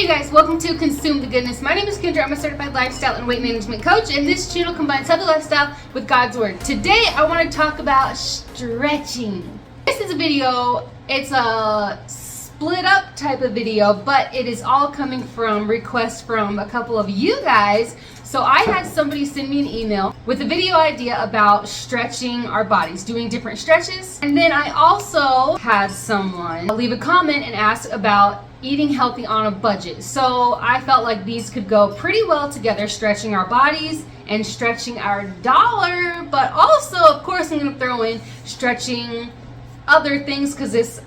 Hey guys, welcome to Consume the Goodness. My name is Kendra. I'm a certified lifestyle and weight management coach, and this channel combines healthy lifestyle with God's Word. Today I want to talk about stretching. This is a video, it's a split up type of video, but it is all coming from requests from a couple of you guys. So I had somebody send me an email with a video idea about stretching our bodies, doing different stretches. And then I also had someone leave a comment and ask about eating healthy on a budget. So I felt like these could go pretty well together, stretching our bodies and stretching our dollar, but also, of course, I'm going to throw in stretching other things because this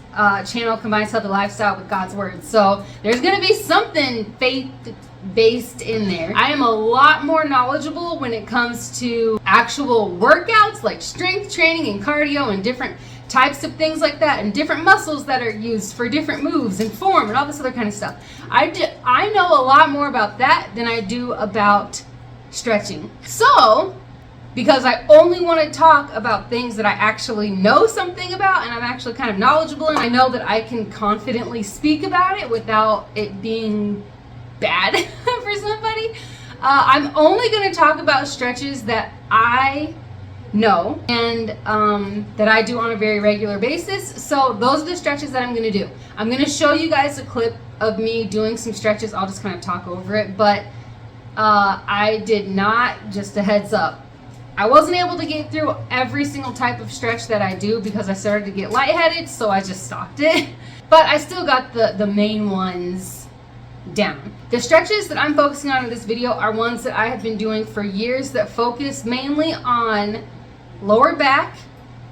channel combines healthy lifestyle with God's Word. So there's going to be something faith-based in there. I am a lot more knowledgeable when it comes to actual workouts like strength training and cardio and different types of things like that, and different muscles that are used for different moves and form and all this other kind of stuff. I know a lot more about that than I do about stretching. So because I only want to talk about things that I actually know something about and I'm actually kind of knowledgeable, and I know that I can confidently speak about it without it being bad for somebody, I'm only going to talk about stretches that I know and that I do on a very regular basis. So those are the stretches that I'm going to do. I'm going to show you guys a clip of me doing some stretches. I'll just kind of talk over it, but I did not, just a heads up, I wasn't able to get through every single type of stretch that I do because I started to get lightheaded, so I just stopped it. But I still got the main ones down. The stretches that I'm focusing on in this video are ones that I have been doing for years that focus mainly on lower back,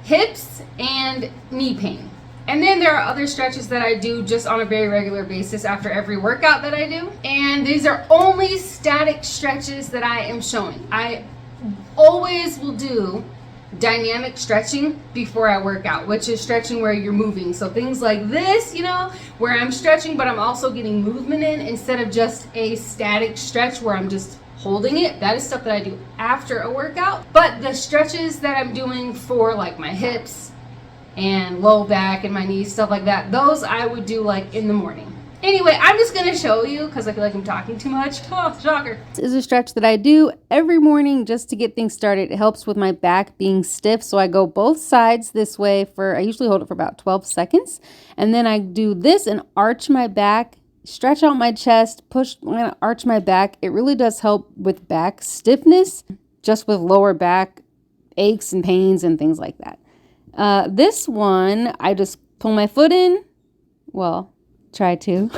hips, and knee pain. And then there are other stretches that I do just on a very regular basis after every workout that I do. And these are only static stretches that I am showing. I always will do dynamic stretching before I work out, which is stretching where you're moving. So things like this, you know, where I'm stretching, but I'm also getting movement in instead of just a static stretch where I'm just holding it. That is stuff that I do after a workout. But the stretches that I'm doing for like my hips and low back and my knees, stuff like that, those I would do like in the morning. Anyway, I'm just going to show you because I feel like I'm talking too much. Oh, shocker. This is a stretch that I do every morning just to get things started. It helps with my back being stiff. So I go both sides this way I usually hold it for about 12 seconds. And then I do this and arch my back, stretch out my chest, push, I'm going to arch my back. It really does help with back stiffness, just with lower back aches and pains and things like that. This one, I just pull my foot in. Well, try to.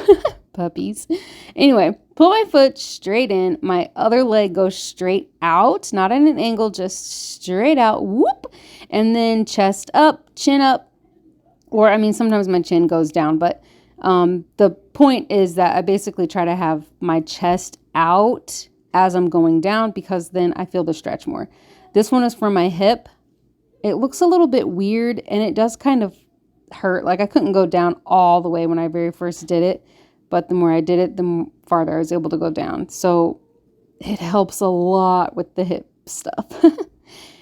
Puppies. Anyway, pull my foot straight in. My other leg goes straight out, not at an angle, just straight out. Whoop. And then chest up, chin up. Or, I mean, sometimes my chin goes down, but the point is that I basically try to have my chest out as I'm going down because then I feel the stretch more. This one is for my hip. It looks a little bit weird and it does kind of hurt. Like I couldn't go down all the way when I very first did it, but the more I did it, the farther I was able to go down. So it helps a lot with the hip stuff.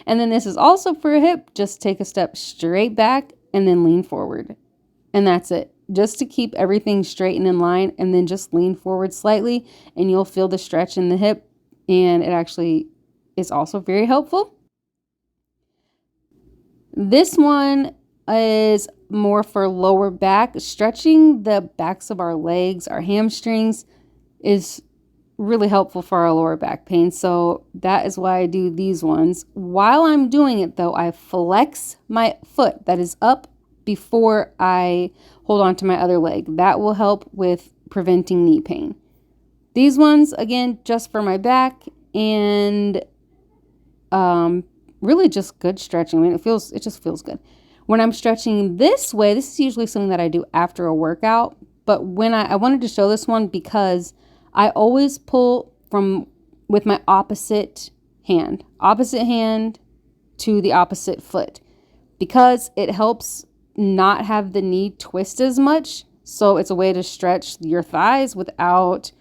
And then this is also for a hip. Just take a step straight back and then lean forward. And that's it. Just to keep everything straight and in line, and then just lean forward slightly and you'll feel the stretch in the hip. And it actually is also very helpful. This one is more for lower back. Stretching the backs of our legs, our hamstrings, is really helpful for our lower back pain. So that is why I do these ones. While I'm doing it though, I flex my foot that is up before I hold on to my other leg. That will help with preventing knee pain. These ones, again, just for my back and really just good stretching. I mean, it just feels good. When I'm stretching this way, this is usually something that I do after a workout. But when I wanted to show this one because I always pull with my opposite hand to the opposite foot because it helps not have the knee twist as much. So it's a way to stretch your thighs without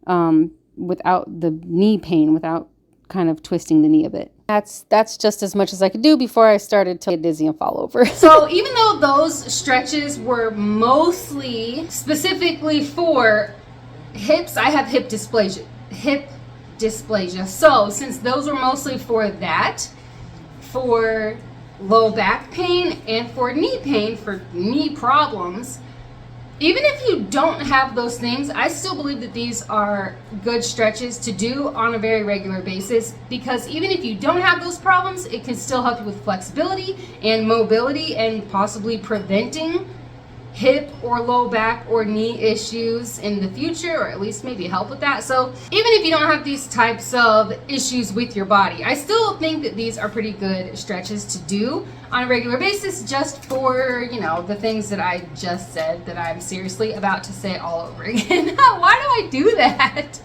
the knee pain, without kind of twisting the knee a bit. That's just as much as I could do before I started to get dizzy and fall over. So even though those stretches were mostly specifically for hips, I have hip dysplasia. So since those are mostly for that, for low back pain and for knee pain, for knee problems, even if you don't have those things, I still believe that these are good stretches to do on a very regular basis, because even if you don't have those problems, it can still help you with flexibility and mobility and possibly preventing hip or low back or knee issues in the future, or at least maybe help with that. So even if you don't have these types of issues with your body, I still think that these are pretty good stretches to do on a regular basis, just for, you know, the things that I just said that I'm seriously about to say all over again. Why do I do that?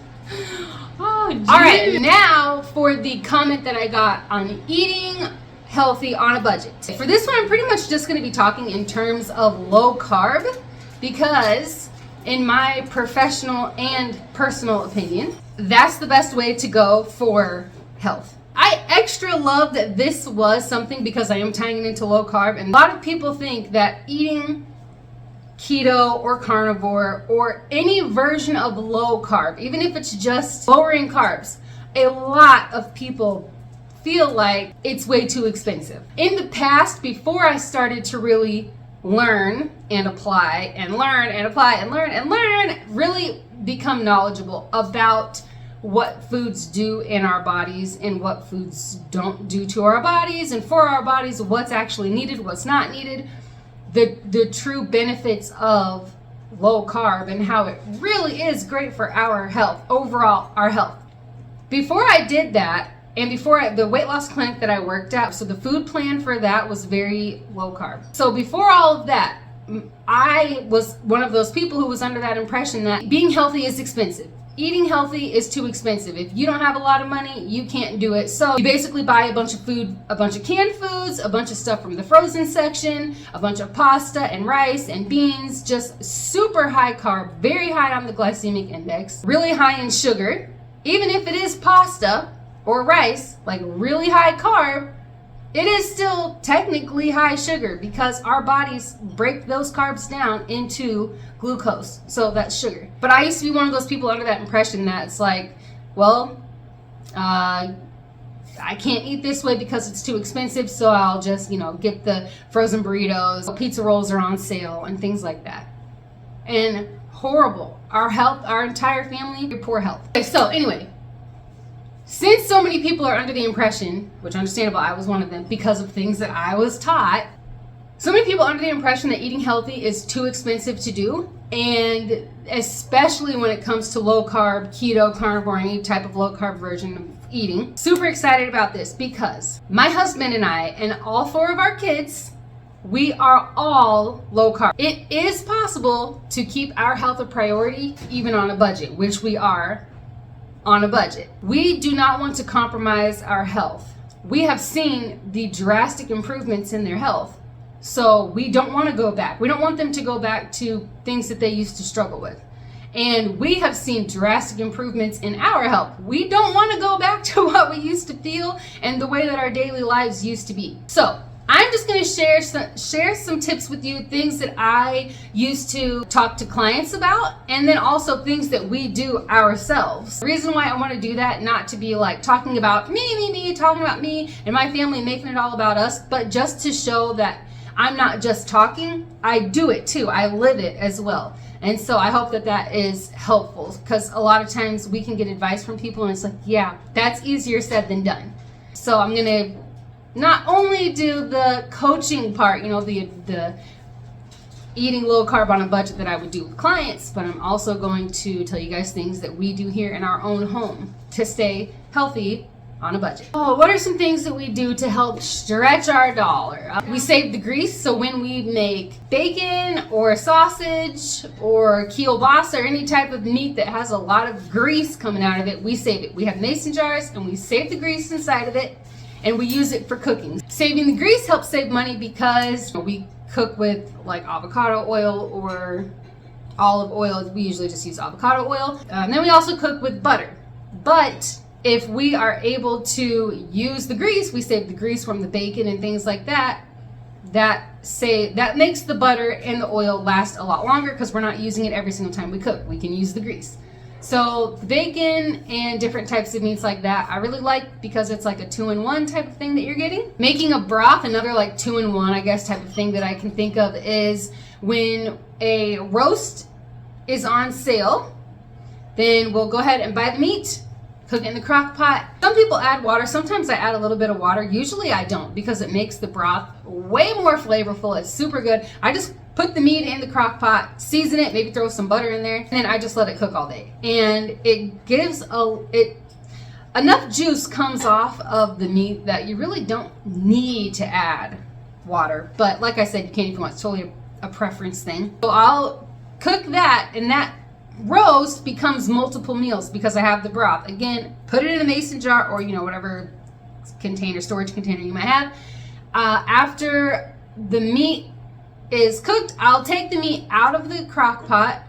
Oh, geez. All right, now for the comment that I got on eating healthy on a budget. For this one, I'm pretty much just going to be talking in terms of low carb, because in my professional and personal opinion, that's the best way to go for health. I extra love that this was something because I am tying it into low carb, and a lot of people think that eating keto or carnivore or any version of low carb, even if it's just lowering carbs, a lot of people feel like it's way too expensive. In the past, before I started to really learn and apply and learn and apply and learn and learn, really become knowledgeable about what foods do in our bodies and what foods don't do to our bodies, and for our bodies, what's actually needed, what's not needed, the true benefits of low carb and how it really is great for our health, overall our health. Before I did that, and before the weight loss clinic that I worked at, so the food plan for that was very low carb. So before all of that, I was one of those people who was under that impression that being healthy is expensive. Eating healthy is too expensive. If you don't have a lot of money, you can't do it. So you basically buy a bunch of food, a bunch of canned foods, a bunch of stuff from the frozen section, a bunch of pasta and rice and beans, just super high carb, very high on the glycemic index, really high in sugar. Even if it is pasta or rice, like really high carb, it is still technically high sugar because our bodies break those carbs down into glucose. So that's sugar. But I used to be one of those people under that impression that it's like, well, I can't eat this way because it's too expensive, so I'll just, get the frozen burritos. Pizza rolls are on sale and things like that. And horrible. Our health, our entire family, poor health. Okay, so anyway, since so many people are under the impression, which understandable, I was one of them because of things that I was taught, so many people under the impression that eating healthy is too expensive to do, and especially when it comes to low carb, keto, carnivore, any type of low carb version of eating. Super excited about this because my husband and I and all 4 of our kids, we are all low carb. It is possible to keep our health a priority even on a budget, which we are on a budget. We do not want to compromise our health. We have seen the drastic improvements in their health, so we don't want to go back. We don't want them to go back to things that they used to struggle with. And we have seen drastic improvements in our health. We don't want to go back to what we used to feel and the way that our daily lives used to be. So I'm just going to share some tips with you, things that I used to talk to clients about, and then also things that we do ourselves. The reason why I want to do that, not to be like talking about me, talking about me and my family, making it all about us, but just to show that I'm not just talking, I do it too. I live it as well. And so I hope that that is helpful, because a lot of times we can get advice from people and it's like, yeah, that's easier said than done. So I'm going to not only do the coaching part, the eating low carb on a budget that I would do with clients, but I'm also going to tell you guys things that we do here in our own home to stay healthy on a budget. Oh, what are some things that we do to help stretch our dollar? We save the grease, so when we make bacon or sausage or kielbasa or any type of meat that has a lot of grease coming out of it, we save it. We have mason jars and we save the grease inside of it, and we use it for cooking. Saving the grease helps save money because we cook with like avocado oil or olive oil. We usually just use avocado oil. And then we also cook with butter. But if we are able to use the grease, we save the grease from the bacon and things like that. That makes the butter and the oil last a lot longer because we're not using it every single time we cook. We can use the grease. So bacon and different types of meats like that, I really like because it's like a 2-in-1 type of thing that you're getting. Making a broth, another like 2-in-1, I guess, type of thing that I can think of is when a roast is on sale, then we'll go ahead and buy the meat, cook it in the crock pot. Some people add water. Sometimes I add a little bit of water. Usually I don't because it makes the broth way more flavorful. It's super good. I just put the meat in the crock pot, season it, maybe throw some butter in there, and then I just let it cook all day. And it gives enough juice comes off of the meat that you really don't need to add water. But like I said, you can if you want. It's totally a preference thing. So I'll cook that, and that roast becomes multiple meals because I have the broth. Again, put it in a mason jar or whatever container, storage container you might have. After the meat is cooked, I'll take the meat out of the crock pot,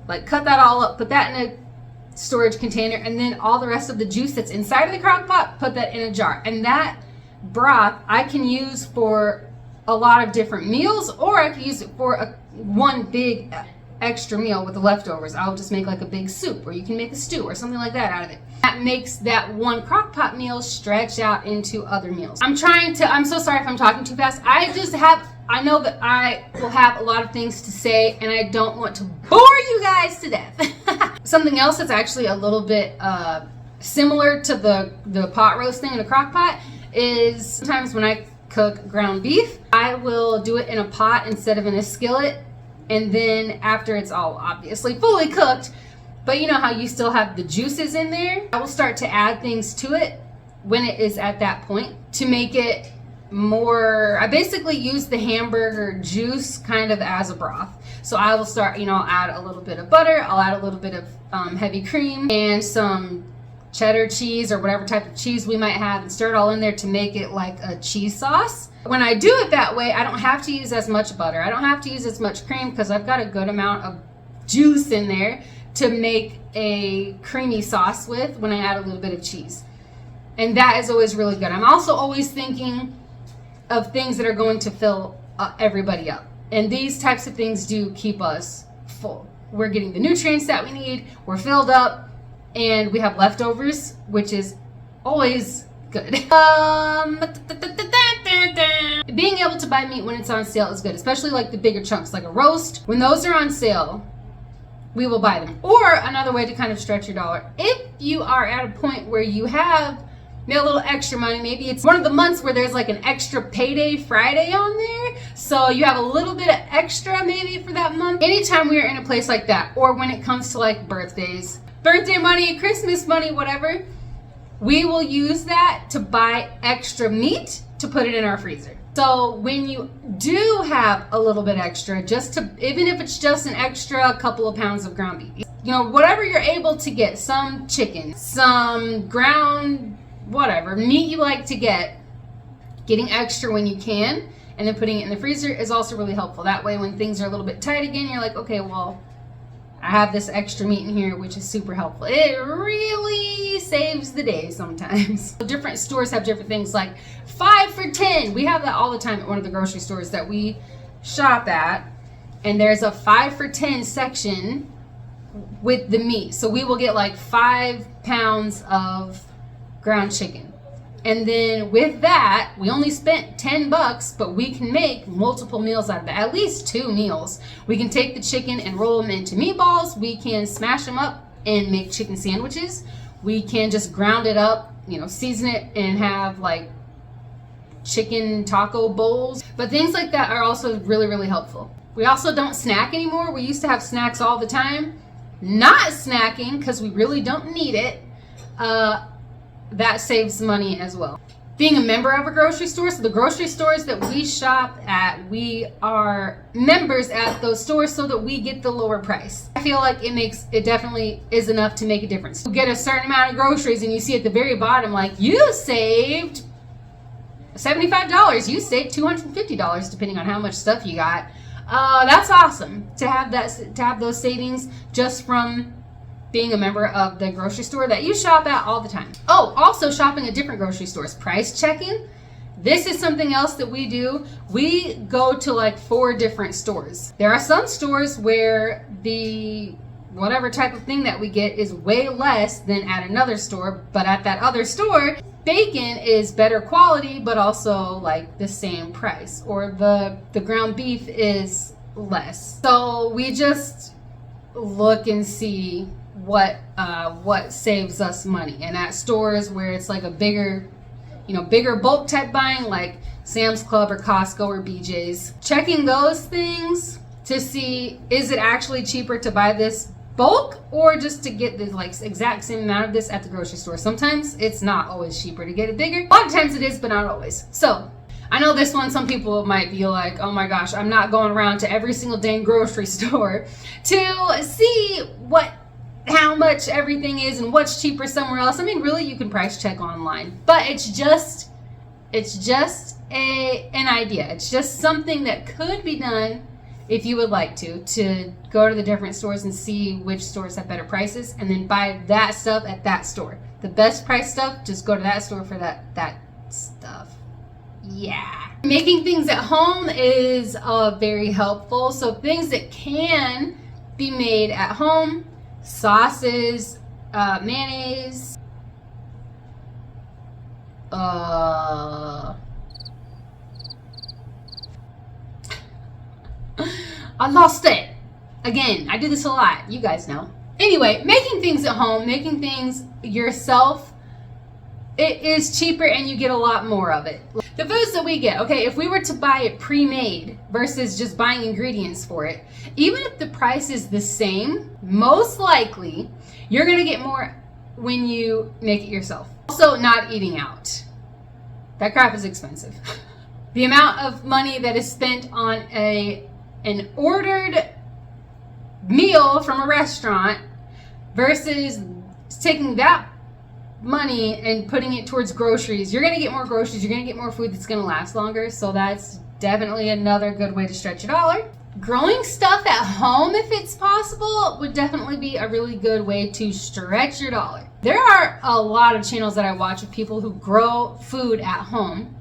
like cut that all up, put that in a storage container, and then all the rest of the juice that's inside of the crock pot, put that in a jar. And that broth I can use for a lot of different meals, or I can use it for one big extra meal with the leftovers. I'll just make like a big soup, or you can make a stew or something like that out of it. That makes that one crock pot meal stretch out into other meals. I'm so sorry if I'm talking too fast. I know that I will have a lot of things to say, and I don't want to bore you guys to death. Something else that's actually a little bit similar to the pot roast thing in a crock pot is sometimes when I cook ground beef, I will do it in a pot instead of in a skillet. And then after it's all obviously fully cooked, but you know how you still have the juices in there, I will start to add things to it when it is at that point to make it more. I basically use the hamburger juice kind of as a broth. So I will start, I'll add a little bit of butter, I'll add a little bit of heavy cream and some cheddar cheese or whatever type of cheese we might have, and stir it all in there to make it like a cheese sauce. When I do it that way, I don't have to use as much butter. I don't have to use as much cream because I've got a good amount of juice in there to make a creamy sauce with when I add a little bit of cheese. And that is always really good. I'm also always thinking of things that are going to fill everybody up. And these types of things do keep us full. We're getting the nutrients that we need, we're filled up, and we have leftovers, which is always good. Being able to buy meat when it's on sale is good, especially like the bigger chunks, like a roast. When those are on sale, we will buy them. Or another way to kind of stretch your dollar, if you are at a point where you have a little extra money, maybe it's one of the months where there's like an extra payday Friday on there, so you have a little bit of extra maybe for that month. Anytime we are in a place like that, or when it comes to like birthdays, birthday money, Christmas money, whatever, we will use that to buy extra meat to put it in our freezer. So when you do have a little bit extra, even if it's just an extra couple of pounds of ground beef, whatever you're able to get, some chicken, some ground, whatever meat you like to getting extra when you can, and then putting it in the freezer is also really helpful. That way when things are a little bit tight again, you're like, okay, well, I have this extra meat in here, which is super helpful. It really saves the day sometimes. Different stores have different things like 5 for $10. We have that all the time at one of the grocery stores that we shop at. And there's a 5 for $10 section with the meat. So we will get like 5 pounds of ground chicken. And then with that, we only spent $10, but we can make multiple meals out of that, at least 2 meals. We can take the chicken and roll them into meatballs. We can smash them up and make chicken sandwiches. We can just ground it up, season it and have like chicken taco bowls. But things like that are also really, really helpful. We also don't snack anymore. We used to have snacks all the time. Not snacking because we really don't need it. That saves money as well. Being a member of a grocery store, so the grocery stores that we shop at, we are members at those stores so that we get the lower price. I feel like it definitely is enough to make a difference. You get a certain amount of groceries and you see at the very bottom, like, you saved $75, you saved $250, depending on how much stuff you got. That's awesome to have those savings just from being a member of the grocery store that you shop at all the time. Oh, also shopping at different grocery stores, price checking. This is something else that we do. We go to like 4 different stores. There are some stores where the whatever type of thing that we get is way less than at another store, but at that other store, bacon is better quality, but also like the same price, or the ground beef is less. So we just look and see what saves us money. And at stores where it's like a bigger bulk type buying, like Sam's Club or Costco or BJ's, checking those things to see, is it actually cheaper to buy this bulk or just to get the like exact same amount of this at the grocery store. Sometimes it's not always cheaper to get it bigger. A lot of times it is, but not always. So I know this one, some people might be like, oh my gosh, I'm not going around to every single dang grocery store to see how much everything is and what's cheaper somewhere else. I mean, really, you can price check online, but it's just an idea. It's just something that could be done if you would like to go to the different stores and see which stores have better prices and then buy that stuff at that store. The best price stuff, just go to that store for that stuff. Yeah. Making things at home is very helpful. So things that can be made at home, sauces, mayonnaise, I lost it. Again, I do this a lot. You guys know. Anyway, making things at home, making things yourself, it is cheaper and you get a lot more of it. The foods that we get, okay, if we were to buy it pre-made versus just buying ingredients for it, even if the price is the same, most likely you're going to get more when you make it yourself. Also, not eating out. That crap is expensive. The amount of money that is spent on an ordered meal from a restaurant versus taking that money and putting it towards groceries, you're going to get more groceries, you're going to get more food that's going to last longer. So that's definitely another good way to stretch your dollar. Growing stuff at home, if it's possible, would definitely be a really good way to stretch your dollar. There are a lot of channels that I watch of people who grow food at home,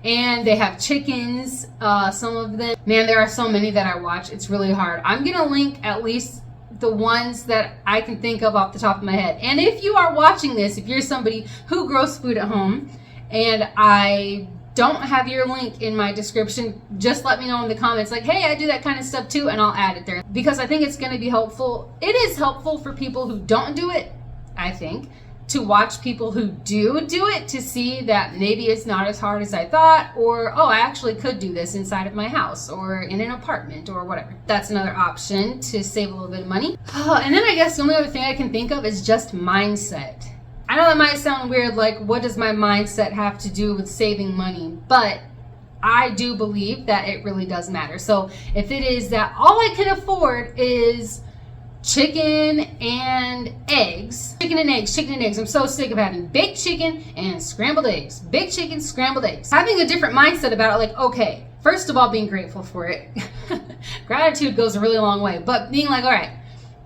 and they have chickens, some of them. Man, there are so many that I watch. It's really hard. I'm going to link at least the ones that I can think of off the top of my head. And if you are watching this, if you're somebody who grows food at home and I don't have your link in my description, just let me know in the comments like, hey, I do that kind of stuff too, and I'll add it there. Because I think it's going to be helpful. It is helpful for people who don't do it, I think, to watch people who do it to see that maybe it's not as hard as I thought, or, oh, I actually could do this inside of my house or in an apartment or whatever. That's another option to save a little bit of money. Oh, and then I guess the only other thing I can think of is just mindset. I know that might sound weird, like what does my mindset have to do with saving money? But I do believe that it really does matter. So if it is that all I can afford is chicken and eggs. I'm so sick of having baked chicken and scrambled eggs. Baked chicken, scrambled eggs. Having a different mindset about it, like, okay, first of all, being grateful for it. Gratitude goes a really long way. But being like, all right,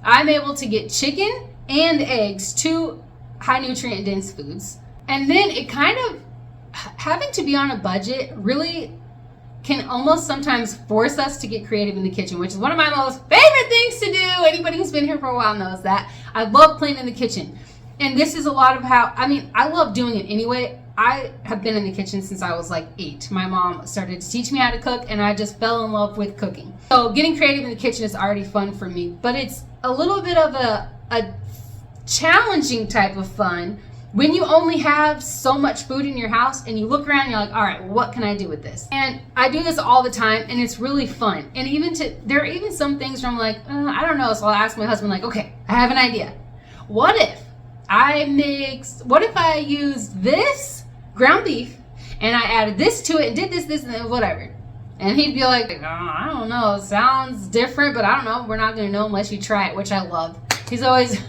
I'm able to get chicken and eggs, two high nutrient dense foods. And then it kind of, having to be on a budget really can almost sometimes force us to get creative in the kitchen, which is one of my most favorite things to do. Anybody who's been here for a while knows that. I love playing in the kitchen. And this is a lot of how, I love doing it anyway. I have been in the kitchen since I was like 8. My mom started to teach me how to cook, and I just fell in love with cooking. So getting creative in the kitchen is already fun for me, but it's a little bit of a challenging type of fun when you only have so much food in your house and you look around and you're like, all right, what can I do with this? And I do this all the time, and it's really fun. And there are even some things where I'm like, I don't know. So I'll ask my husband, like, okay, I have an idea. What if I used this ground beef and I added this to it and did this, and then whatever. And he'd be like, oh, I don't know. It sounds different, but I don't know. We're not going to know unless you try it, which I love. He's always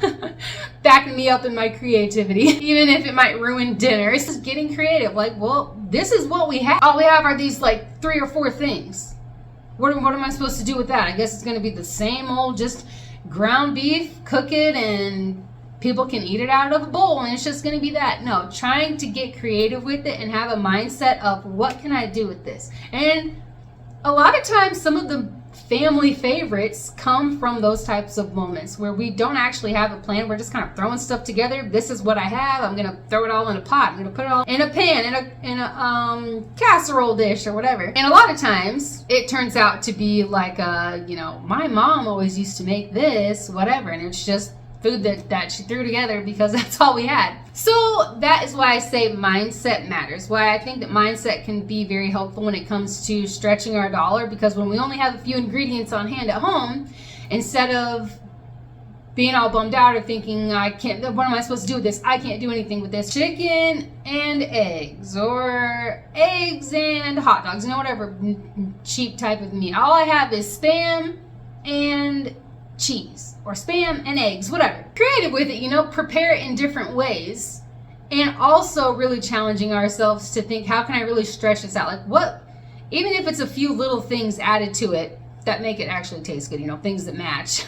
backing me up in my creativity, even if it might ruin dinner. It's just getting creative. Like, well, this is what we have. All we have are these like 3 or 4 things. What am I supposed to do with that? I guess it's going to be the same old just ground beef, cook it, and people can eat it out of a bowl, and it's just going to be that. No, trying to get creative with it and have a mindset of what can I do with this? And a lot of times some of the family favorites come from those types of moments where we don't actually have a plan. We're just kind of throwing stuff together. This is what I have. I'm gonna throw it all in a pot. I'm gonna put it all in a pan, in a casserole dish or whatever. And a lot of times it turns out to be like my mom always used to make this, whatever, and it's just food that she threw together because that's all we had. So that is why I say mindset matters. Why I think that mindset can be very helpful when it comes to stretching our dollar, because when we only have a few ingredients on hand at home, instead of being all bummed out or thinking, what am I supposed to do with this? I can't do anything with this. Chicken and eggs, or eggs and hot dogs, whatever cheap type of meat. All I have is Spam and cheese, or Spam and eggs, whatever. Creative with it, prepare it in different ways, and also really challenging ourselves to think, how can I really stretch this out? Like, what, even if it's a few little things added to it that make it actually taste good, things that match.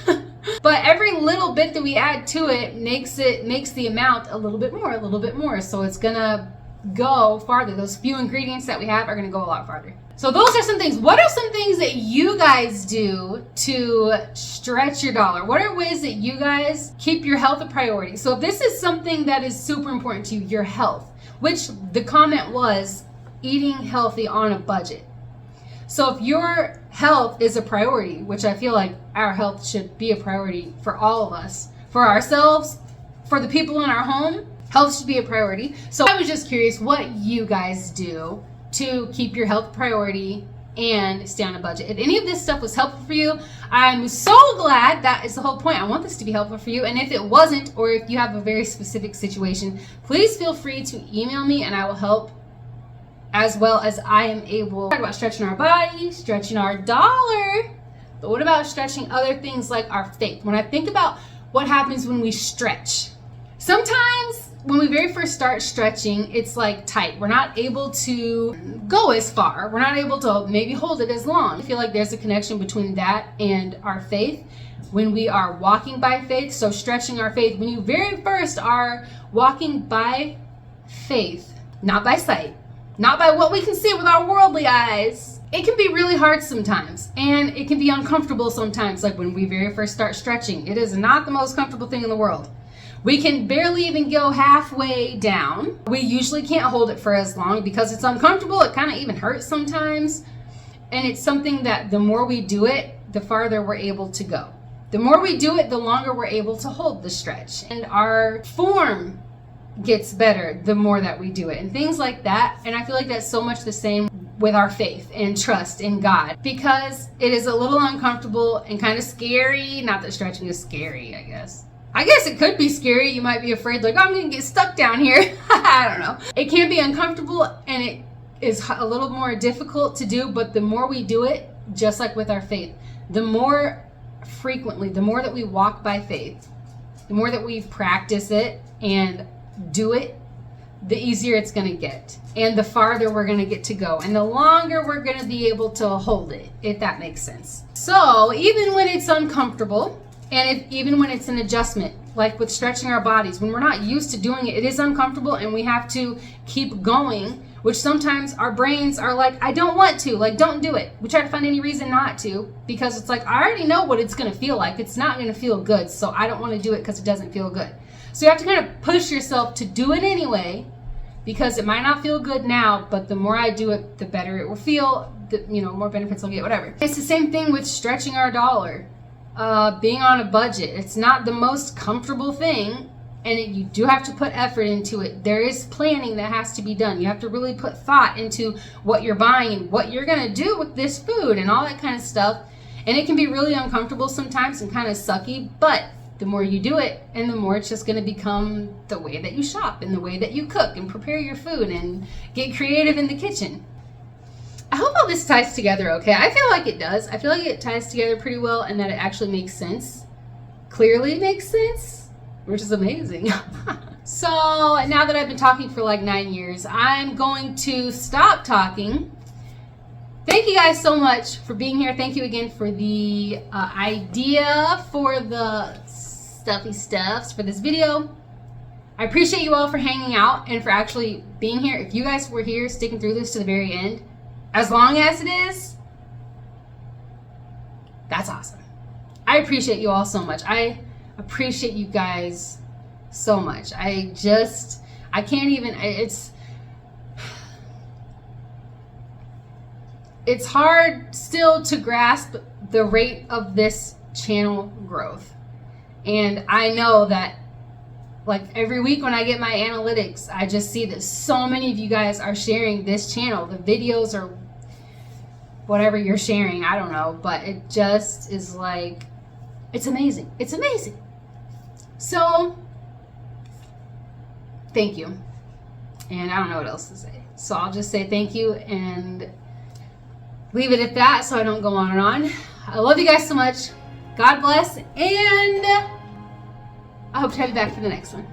But every little bit that we add to it makes the amount a little bit more. So it's gonna go farther. Those few ingredients that we have are gonna go a lot farther. So those are some things. What are some things that you guys do to stretch your dollar? What are ways that you guys keep your health a priority? So if this is something that is super important to you, your health, which the comment was eating healthy on a budget. So if your health is a priority, which I feel like our health should be a priority for all of us, for ourselves, for the people in our home, health should be a priority. So I was just curious what you guys do to keep your health priority and stay on a budget. If any of this stuff was helpful for you, I'm so glad. That is the whole point. I want this to be helpful for you. And if it wasn't, or if you have a very specific situation, please feel free to email me and I will help as well as I am able. Talk about stretching our body, stretching our dollar, but what about stretching other things like our faith? When I think about what happens when we stretch, sometimes when we very first start stretching, it's like tight. We're not able to go as far. We're not able to maybe hold it as long. I feel like there's a connection between that and our faith when we are walking by faith. So stretching our faith, when you very first are walking by faith, not by sight, not by what we can see with our worldly eyes, it can be really hard sometimes, and it can be uncomfortable sometimes. Like when we very first start stretching, it is not the most comfortable thing in the world. We can barely even go halfway down. We usually can't hold it for as long because it's uncomfortable. It kind of even hurts sometimes. And it's something that the more we do it, the farther we're able to go. The more we do it, the longer we're able to hold the stretch. And our form gets better the more that we do it, and things like that. And I feel like that's so much the same with our faith and trust in God, because it is a little uncomfortable and kind of scary. Not that stretching is scary, I guess it could be scary. You might be afraid, like, oh, I'm gonna get stuck down here. I don't know. It can be uncomfortable and it is a little more difficult to do, but the more we do it, just like with our faith, the more frequently, the more that we walk by faith, the more that we practice it and do it, the easier it's going to get, and the farther we're going to get to go, and the longer we're going to be able to hold it, if that makes sense. So even when it's uncomfortable, and even when it's an adjustment, like with stretching our bodies, when we're not used to doing it, it is uncomfortable and we have to keep going, which sometimes our brains are like, I don't want to, like, don't do it. We try to find any reason not to, because it's like, I already know what it's going to feel like. It's not going to feel good, so I don't want to do it because it doesn't feel good. So you have to kind of push yourself to do it anyway, because it might not feel good now, but the more I do it, the better it will feel, more benefits I'll get, whatever. It's the same thing with stretching our dollar, being on a budget. It's not the most comfortable thing, and you do have to put effort into it. There is planning that has to be done. You have to really put thought into what you're buying and what you're going to do with this food and all that kind of stuff. And it can be really uncomfortable sometimes and kind of sucky, but the more you do it, and the more it's just going to become the way that you shop and the way that you cook and prepare your food and get creative in the kitchen. I hope all this ties together okay. I feel like it does. I feel like it ties together pretty well, and that it actually makes sense. Clearly makes sense, which is amazing. So now that I've been talking for like 9 years, I'm going to stop talking. Thank you guys so much for being here. Thank you again for the idea for the stuffy stuffs for this video. I appreciate you all for hanging out and for actually being here. If you guys were here sticking through this to the very end, as long as it is, That's awesome. I appreciate you all so much. I appreciate you guys so much. I can't even, it's hard still to grasp the rate of this channel growth. And I know that, like, every week when I get my analytics, I just see that so many of you guys are sharing this channel, the videos or whatever you're sharing, I don't know, but it just is like, it's amazing. It's amazing. So, thank you. And I don't know what else to say. So I'll just say thank you and leave it at that so I don't go on and on. I love you guys so much. God bless, and I hope to have you back for the next one.